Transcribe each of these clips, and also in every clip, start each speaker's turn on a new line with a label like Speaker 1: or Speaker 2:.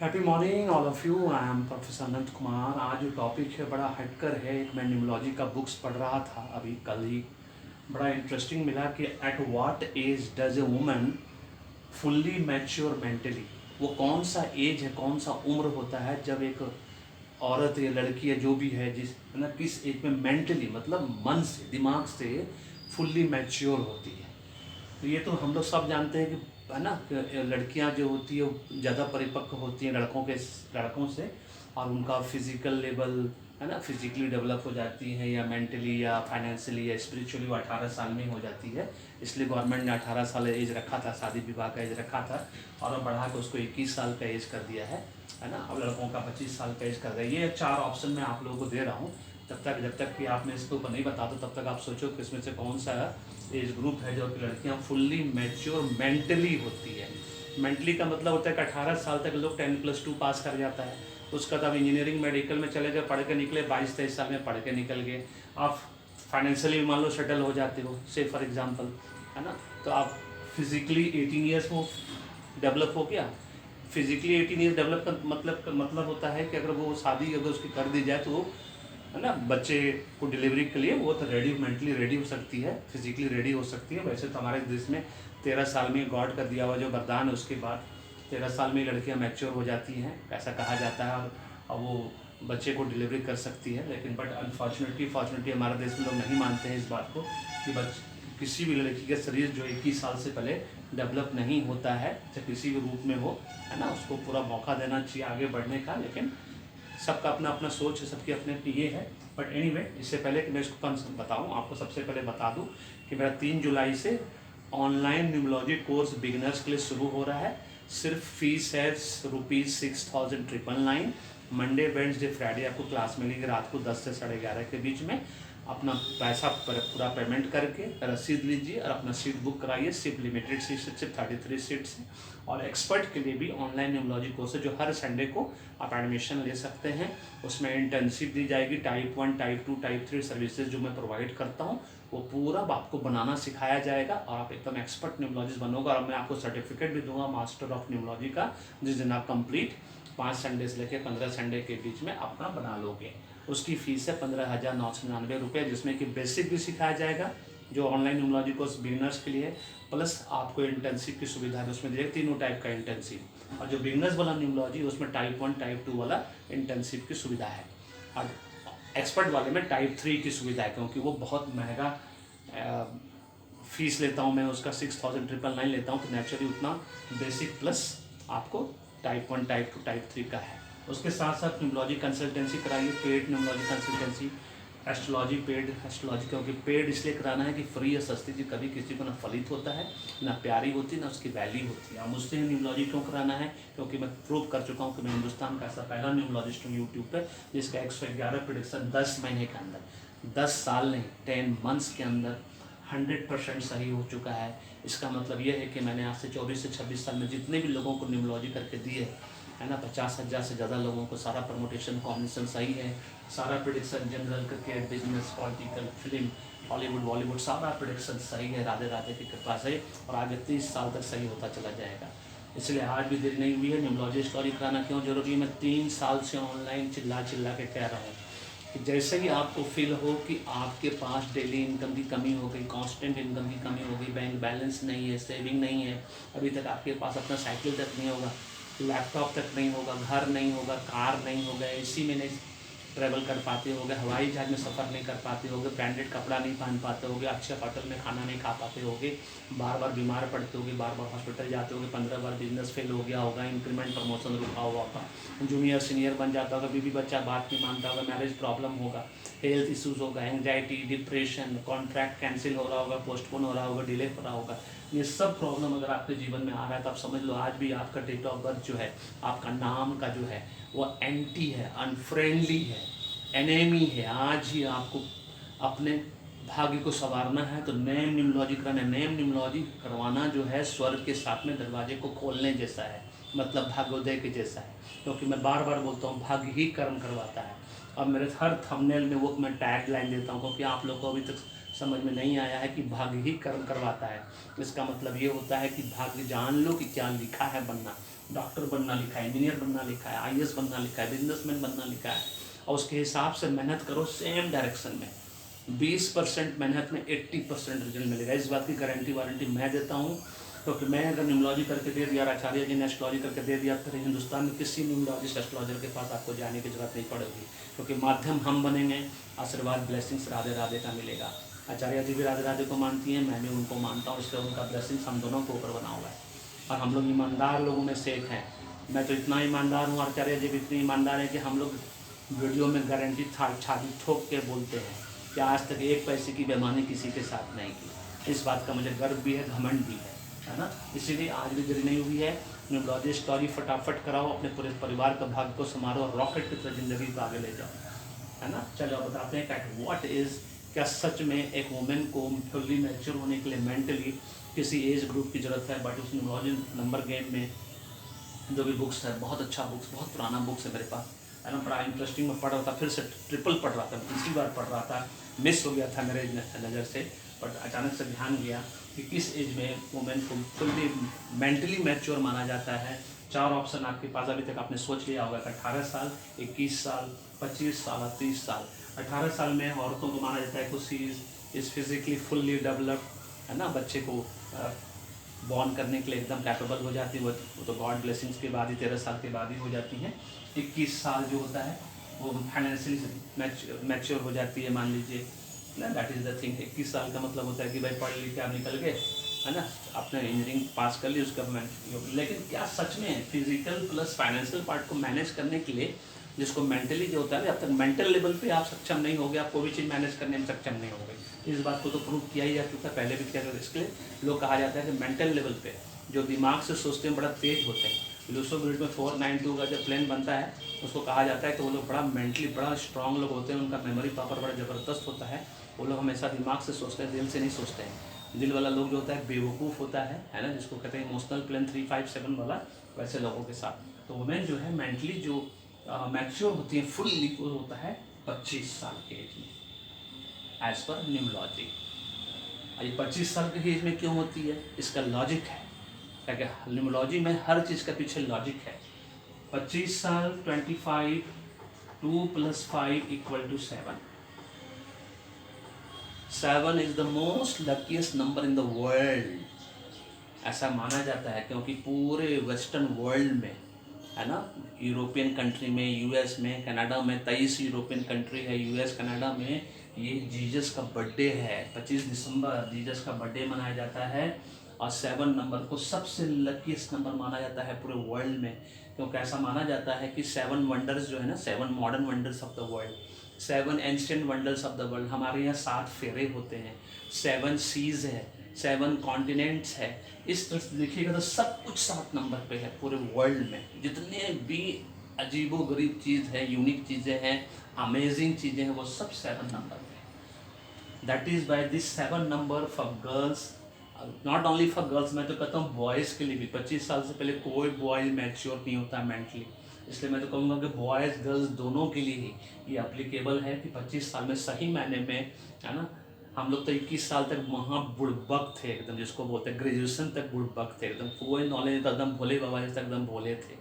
Speaker 1: Happy morning all of you. I am professor Anant Kumar. आज जो topic है बड़ा हटकर है। एक मैं न्यूमोलॉजी का बुक्स पढ़ रहा था अभी कल ही, बड़ा इंटरेस्टिंग मिला कि at what age does a woman fully mature mentally. वो कौन सा एज है, कौन सा उम्र होता है जब एक औरत या लड़की या जो भी है जिस है ना किस एज में मेंटली मतलब मन से दिमाग से फुल्ली मैच्योर होती है। तो ये तो हम लोग सब जानते हैं कि है ना कि लड़कियां जो होती है वो ज़्यादा परिपक्व होती हैं लड़कों से, और उनका फिजिकल लेवल है ना फिजिकली डेवलप हो जाती हैं या मेंटली या फाइनेंशियली या स्पिरिचुअली वो 18 साल में ही हो जाती है। इसलिए गवर्नमेंट ने 18 साल एज रखा था, शादी विवाह का एज रखा था, और अब बढ़ा के उसको 21 साल का एज कर दिया है ना। अब लड़कों का 25 साल का एज कर दिया। ये 4 ऑप्शन मैं आप लोगों को दे रहा हूँ। जब तक कि आप मैं इसके ऊपर नहीं बता दो तब तक आप सोचो कि इसमें से कौन सा एज ग्रुप है जो कि लड़कियां फुल्ली मैच्योर मेंटली होती है। मेंटली का मतलब होता है कि 18 साल तक लोग 10+2 पास कर जाता है। उसका तब इंजीनियरिंग मेडिकल में चले गए, पढ़ के निकले, 22-23 साल में पढ़ के निकल गए। आप फाइनेंशियली मान लो सेटल हो जाते हो, से फॉर एग्जांपल है ना। तो आप फिजिकली 18 ईयर्स में डेवलप हो गया। फिजिकली 18 ईयर्स डेवलप का मतलब होता है कि अगर वो शादी अगर उसकी कर दी जाए तो वो है ना बच्चे को डिलीवरी के लिए वो तो रेडी, मेंटली रेडी हो सकती है, फिजिकली रेडी हो सकती है। वैसे तो हमारे देश में 13 साल में गॉड का दिया हुआ जो वरदान है उसके बाद 13 साल में लड़कियां मैच्योर हो जाती हैं, ऐसा कहा जाता है, और वो बच्चे को डिलीवरी कर सकती है। लेकिन बट फॉर्चुनेटली हमारे देश में लोग नहीं मानते हैं इस बात को कि किसी भी लड़की का शरीर जो 21 साल से पहले डेवलप नहीं होता है, चाहे किसी भी रूप में हो, है ना। उसको पूरा मौका देना चाहिए आगे बढ़ने का। लेकिन सबका अपना अपना सोच है, सबकी अपने अपनी ये है। बट एनीवे, इससे पहले कि मैं इसको बताऊँ, आपको सबसे पहले बता दूँ कि मेरा 3 जुलाई से ऑनलाइन न्यूमोलॉजी कोर्स बिगिनर्स के लिए शुरू हो रहा है। सिर्फ फीस है ₹6,999। मंडे वेडनेसडे फ्राइडे आपको क्लास मिलेगी रात को 10 से 11:30 के बीच में। अपना पैसा पूरा पेमेंट करके रसीद लीजिए और अपना सीट बुक कराइए। सिर्फ लिमिटेड सीट से, सिर्फ 33 सीट से। और एक्सपर्ट के लिए भी ऑनलाइन न्यूमोलॉजी कोर्स है जो हर संडे को आप एडमिशन ले सकते हैं। उसमें इंटर्नशिप दी जाएगी, टाइप 1, टाइप 2, टाइप 3 सर्विसेज जो मैं प्रोवाइड करता हूँ वो पूरा आपको बनाना सिखाया जाएगा और आप एकदम एक्सपर्ट न्यूमोलॉजिस्ट बनोगे। और मैं आपको सर्टिफिकेट भी दूंगा मास्टर ऑफ न्यूमोलॉजी का, जिस दिन आप कंप्लीट 5 संडे से लेकर 15 संडे के बीच में अपना बना लोगे। उसकी फीस है ₹15,999, जिसमें कि बेसिक भी सिखाया जाएगा जो ऑनलाइन न्यूमोलॉजी कोर्स बिगिनर्स के लिए है, प्लस आपको इंटर्नशिप की सुविधा है। उसमें देखिए 3 टाइप का इंटर्नशिप, और जो बिगिनर्स वाला न्यूमोलॉजी उसमें टाइप 1, टाइप 2 वाला इंटर्नशिप की सुविधा है, और एक्सपर्ट वाले में टाइप 3 की सुविधा है। क्योंकि वो बहुत महंगा फीस लेता हूँ मैं, उसका 6,999 लेता हूँ, तो नेचुरली उतना बेसिक प्लस आपको टाइप 1, टाइप 2, टाइप 3 का है। उसके साथ साथ न्यूमोलॉजी कंसल्टेंसी कराइए, paid न्यूमोलॉजी consultancy, astrology paid astrology. क्योंकि पेड इसलिए कराना है कि फ्री या सस्ती चीज़ कभी किसी को ना फलित होता है, ना प्यारी होती, ना उसकी वैल्यू होती है। अब मुझसे न्यूमोलॉजी क्यों कराना है? क्योंकि मैं प्रूव कर चुका हूँ कि मैं हिंदुस्तान का ऐसा पहला न्यूमोलॉजिस्ट हूँ यूट्यूब पर जिसका 111 प्रेडिक्शन 10 महीने के अंदर, 10 साल नहीं 10 मंथ्स के अंदर 100% सही हो चुका है। इसका मतलब ये है कि मैंने आज से 24 से 26 साल में जितने भी लोगों को न्यूमोलॉजी करके दिए है ना, 50,000 से ज़्यादा लोगों को सारा प्रमोटेशन कॉम्बिनेशन सही है, सारा prediction general cricket, business, political, film, Hollywood, Bollywood, सारा प्रेडिक्शन सही है राधे राधे की कृपा से, और आगे 30 साल तक सही होता चला जाएगा। इसलिए आज भी देरी नहीं हुई है। न्यूमोलॉजी स्टोरी कराना क्यों जरूरी है? मैं 3 साल से ऑनलाइन चिल्ला के कह रहा हूँ कि जैसे ही आपको फील हो कि आपके पास डेली इनकम की कमी हो गई, कांस्टेंट इनकम की कमी हो गई, बैंक बैलेंस नहीं है, सेविंग नहीं है, अभी तक आपके पास अपना साइकिल तक नहीं होगा, लैपटॉप तक नहीं होगा, घर नहीं होगा, कार नहीं होगा, एसी में नहीं ट्रैवल कर पाते होगे, हवाई जहाज में सफ़र नहीं कर पाते होगे, ब्रांडेड कपड़ा नहीं पहन पाते होगे, अच्छे होटल में खाना नहीं खा पाते होगे, बार बार बीमार पड़ते होगे, बार बार हॉस्पिटल जाते होगे, 15 बार बिजनेस फेल हो गया होगा, इंक्रीमेंट प्रमोशन रुका हुआ होगा, जूनियर सीनियर बन जाता होगा, बीवी बच्चा बात नहीं मानता होगा, मैरिज प्रॉब्लम होगा, हेल्थ इश्यूज़ होगा, एंग्जाइटी, डिप्रेशन, कॉन्ट्रैक्ट कैंसिल हो रहा होगा, पोस्टपोन हो रहा होगा, डिले हो रहा होगा। ये सब प्रॉब्लम अगर आपके जीवन में आ रहा है तो आप समझ लो आज भी आपका डेट ऑफ बर्थ जो है, आपका नाम का जो है वो एंटी है, अनफ्रेंडली है, एनेमी है। आज ही आपको अपने भाग्य को संवारना है तो नेम न्यूमोलॉजी कराना है। नेम न्यूमोलॉजी करवाना जो है स्वर्ग के साथ में दरवाजे को खोलने जैसा है, मतलब भाग्योदय के जैसा है। क्योंकि मैं बार बार बोलता हूँ भाग्य ही कर्म करवाता है। अब मेरे हर थंबनेल में वो मैं टैग लाइन देता हूँ, क्योंकि आप लोग को अभी तक समझ में नहीं आया है कि भाग्य ही कर्म करवाता है। इसका मतलब ये होता है कि भाग्य जान लो कि क्या लिखा है बनना, डॉक्टर बनना लिखा है, इंजीनियर बनना लिखा है, आईएएस बनना लिखा है, बिजनेसमैन बनना लिखा है, और उसके हिसाब से मेहनत करो सेम डायरेक्शन में। 20% मेहनत में 80% रिजल्ट मिलेगा, इस बात की गारंटी वारंटी मैं देता हूँ। क्योंकि मैं अगर न्यूमरोलॉजी करके दे दिया, आचार्य जी ने एस्ट्रोलॉजी करके दे दिया, फिर हिंदुस्तान में किसी न्यूमरोलॉजिस्ट एस्ट्रोलॉजर के पास आपको जाने की जरूरत नहीं पड़ेगी, क्योंकि माध्यम हम बनेंगे, आशीर्वाद ब्लेसिंग्स राधे राधे का मिलेगा। आचार्य जी भी राधे राधे को मानती हैं, मैं भी उनको मानता हूँ, इसलिए उनका ब्लेसिंग्स हम दोनों के ऊपर बना हुआ है। और हम लोग ईमानदार लोगों में से एक हैं। मैं तो इतना ईमानदार हूँ, आचार्य जी भी इतने ईमानदार हैं कि हम लोग वीडियो में गारंटी छाती ठोक के बोलते हैं कि आज तक एक पैसे की बेईमानी किसी के साथ नहीं की। इस बात का मुझे गर्व भी है, घमंड भी है ना। इसीलिए आज भी देरी नहीं हुई है। न्यूमरोलॉजी स्टोरी फटाफट कराओ, अपने पूरे परिवार का भाग्य को संभालो और रॉकेट की तरह जिंदगी को आगे ले जाओ, है ना। चलो बताते हैं एट व्हाट एज, क्या सच में एक वुमेन को फुल्ली मैच्योर होने के लिए मेंटली किसी एज ग्रुप की ज़रूरत है। बट उस न्यूमरोलॉजी नंबर गेम में जो भी बुक्स है, बहुत अच्छा बुक्स, बहुत पुराना बुक्स है मेरे पास, है ना, बड़ा इंटरेस्टिंग। मैं पढ़ रहा था, फिर से ट्रिपल पढ़ रहा था, तीसरी बार पढ़ रहा था, मिस हो गया था मेरे नज़र से, बट अचानक से ध्यान गया कि किस एज में वुमेन को फुल्ली मेंटली मैच्योर माना जाता है। 4 ऑप्शन आपके पास, अभी तक आपने सोच लिया होगा कि 18 साल, 21 साल, 25 साल और 30 साल। 18 साल में औरतों को माना जाता है कि she is physically fully developed, है ना, बच्चे को बॉर्न करने के लिए एकदम कैपेबल हो जाती है। वो तो गॉड ब्लेसिंग्स के बाद ही 13 साल के बाद ही हो जाती हैं। 21 साल जो होता है वो फाइनेंशियली मैच्योर हो जाती है, मान लीजिए ना, दैट इज़ द थिंग। 21 साल का मतलब होता है कि भाई पढ़ लिख के आप निकल गए, है ना, आपने इंजीनियरिंग पास कर ली, उसका लेकिन क्या सच में फिजिकल प्लस फाइनेंशियल पार्ट को मैनेज करने के लिए, जिसको मेंटली जो होता है, जब तक मेंटल लेवल पे आप सक्षम नहीं हो गए, आप कोई भी चीज़ मैनेज करने में सक्षम नहीं हो गई। इस बात को तो प्रूव किया ही जा चुका है, पहले भी किया गया। इसके लिए लोग कहा जाता है कि मेंटल लेवल पे जो दिमाग से सोचते हैं बड़ा तेज होते हैं। लूसो मिनट में 492 का जब प्लेन बनता है, उसको कहा जाता है कि वो लोग बड़ा मेंटली बड़ा स्ट्रांग लोग होते हैं, उनका मेमोरी पावर बड़ा ज़बरदस्त होता है। वो लोग हमेशा दिमाग से सोचते हैं, दिल से नहीं सोचते हैं। दिल वाला लोग जो होता है बेवकूफ़ होता है ना, जिसको कहते हैं इमोशनल प्लेन 357 वाला, वैसे लोगों के साथ। तो वुमेन जो है मेंटली जो मैच्योर होती है फुल्ली, वो होता है 25 साल के एज में, एज पर न्यूमरोलॉजी। ये 25 साल की एज में क्यों होती है, इसका लॉजिक है, क्योंकि न्यूमरोलॉजी में हर चीज़ का पीछे लॉजिक है। 25 साल 25, 2 + 5 = 7। 7 is the most luckiest number in the world, ऐसा माना जाता है, क्योंकि पूरे वेस्टर्न वर्ल्ड में, है ना, यूरोपियन कंट्री में, यूएस में, कनाडा में, 23 यूरोपियन कंट्री है, यूएस कनाडा में, ये जीसस का बर्थडे है। 25 दिसंबर जीसस का बर्थडे मनाया जाता है, और 7 नंबर को सबसे लकीस्ट नंबर माना जाता है पूरे वर्ल्ड में। क्योंकि ऐसा माना जाता है कि 7 वंडर्स जो है ना, 7 modern wonders of the world, 7 ancient wonders of the world, हमारे यहाँ 7 फेरे होते हैं, 7 सीज है, 7 कॉन्टिनेंट्स है। इस तरह से देखिएगा तो सब कुछ 7 नंबर पे है पूरे वर्ल्ड में। जितने भी अजीबो गरीब चीज़ है, यूनिक चीज़ें हैं, अमेजिंग चीज़ें हैं, वो सब 7 नंबर पे है। That is by this 7 number for girls, not only for girls, मैं तो कहता हूँ बॉयज़ के लिए भी। 25 साल से पहले कोई बॉय मैच्योर नहीं होता मेंटली, इसलिए मैं तो कहूँगा कि बॉयज़ गर्ल्स दोनों के लिए ही ये अप्लीकेबल है कि 25 साल में सही मायने में, है ना, हम लोग तो 21 साल तक वहाँ बुड़बक थे एकदम, जिसको बोलते हैं ग्रेजुएशन तक बुड़बक थे एकदम, कोई नॉलेज, एकदम भोले बाबा जैसे एकदम भोले थे,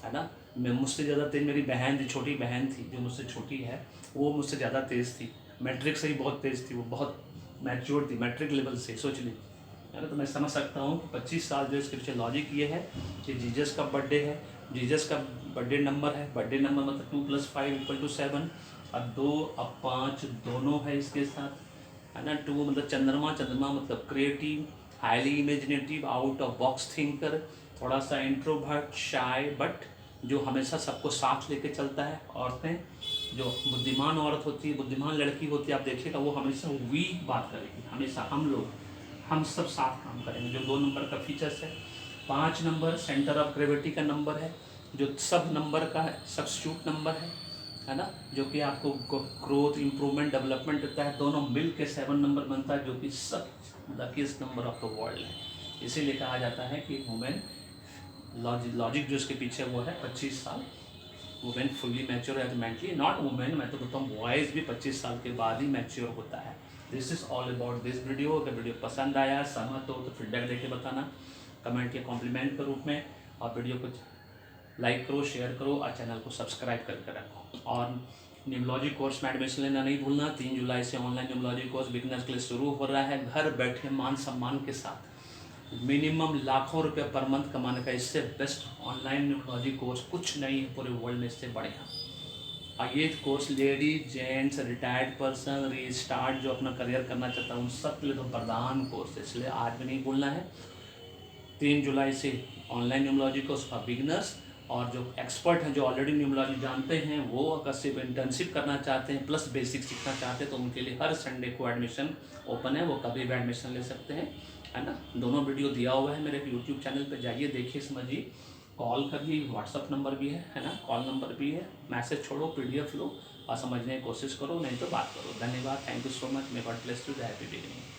Speaker 1: है ना। मैं मुझसे ज़्यादा तेज मेरी बहन थी, छोटी बहन थी जो मुझसे छोटी है, वो मुझसे ज़्यादा तेज़ थी, मैट्रिक से ही बहुत तेज़ थी, वो बहुत मैच्योर थी मैट्रिक लेवल से, सोच ली, है ना। तो मैं समझ सकता हूँ कि 25 साल जो इसके पीछे लॉजिक ये है कि जीसस का बर्थडे है, जीसस का बर्थडे नंबर है, बर्थडे नंबर मतलब 2 + 5 = 7, और 2 और 5 दोनों है इसके साथ, है ना। 2 मतलब चंद्रमा, चंद्रमा मतलब creative, highly imaginative, out of box thinker, थोड़ा सा इंट्रोवर्ट, शाय, बट जो हमेशा सबको साथ लेके चलता है। औरतें जो बुद्धिमान औरत होती है, बुद्धिमान लड़की होती है, आप देखिएगा वो हमेशा वीक बात करेगी, हमेशा हम सब साथ काम करेंगे, जो 2 नंबर का फीचर्स है। 5 नंबर सेंटर ऑफ ग्रेविटी का नंबर है, जो सब नंबर का सब्स्टिट्यूट नंबर है ना, जो कि आपको ग्रोथ, इम्प्रूवमेंट, डेवलपमेंट देता है। दोनों मिल के 7 नंबर बनता है, जो कि सब luckiest number of the world है। इसीलिए कहा जाता है कि वुमेन लॉजिक जो इसके पीछे वो है 25 साल, वुमेन फुल्ली मैच्योर है मेंटली, नॉट वुमेन, मैं तो कहता हूँ बॉयज़ भी 25 साल के बाद ही मैच्योर होता है। This is all about this video. अगर वीडियो पसंद आया, सहमत हो तो फीडबैक देके बताना कमेंट या कॉम्प्लीमेंट के रूप में, और वीडियो को लाइक करो, शेयर करो और चैनल को सब्सक्राइब करके रखो। और न्यूमोलॉजी कोर्स में एडमिशन लेना नहीं भूलना। 3 जुलाई से ऑनलाइन न्यूमोलॉजी कोर्स बिगनर्स के लिए शुरू हो रहा है। घर बैठे मान सम्मान के साथ मिनिमम लाखों रुपए पर मंथ कमाने का इससे बेस्ट ऑनलाइन न्यूमोलॉजी कोर्स कुछ नहीं है पूरे वर्ल्ड में, इससे बढ़िया। और ये course ladies, gents, retired person, restart जो अपना करियर करना चाहता है उन सब के लिए तो वरदान कोर्स है, इसलिए आज भी नहीं भूलना है। 3 जुलाई से ऑनलाइन न्यूमोलॉजी कोर्स फॉर बिगनर्स, और जो एक्सपर्ट हैं, जो ऑलरेडी न्यूमोलॉजी जानते हैं, वो अगर सिर्फ इंटर्नशिप करना चाहते हैं प्लस बेसिक सीखना चाहते हैं तो उनके लिए हर संडे को एडमिशन ओपन है, वो कभी भी एडमिशन ले सकते हैं, है ना। दोनों वीडियो दिया हुआ है मेरे यूट्यूब चैनल पे, जाइए देखिए, समझिए। कॉल करिए, व्हाट्सअप नंबर भी है ना, कॉल नंबर भी है। मैसेज छोड़ो, PDF लो और समझने की कोशिश करो, नहीं तो बात करो। धन्यवाद, thank you so much. May God bless you, happy beginning.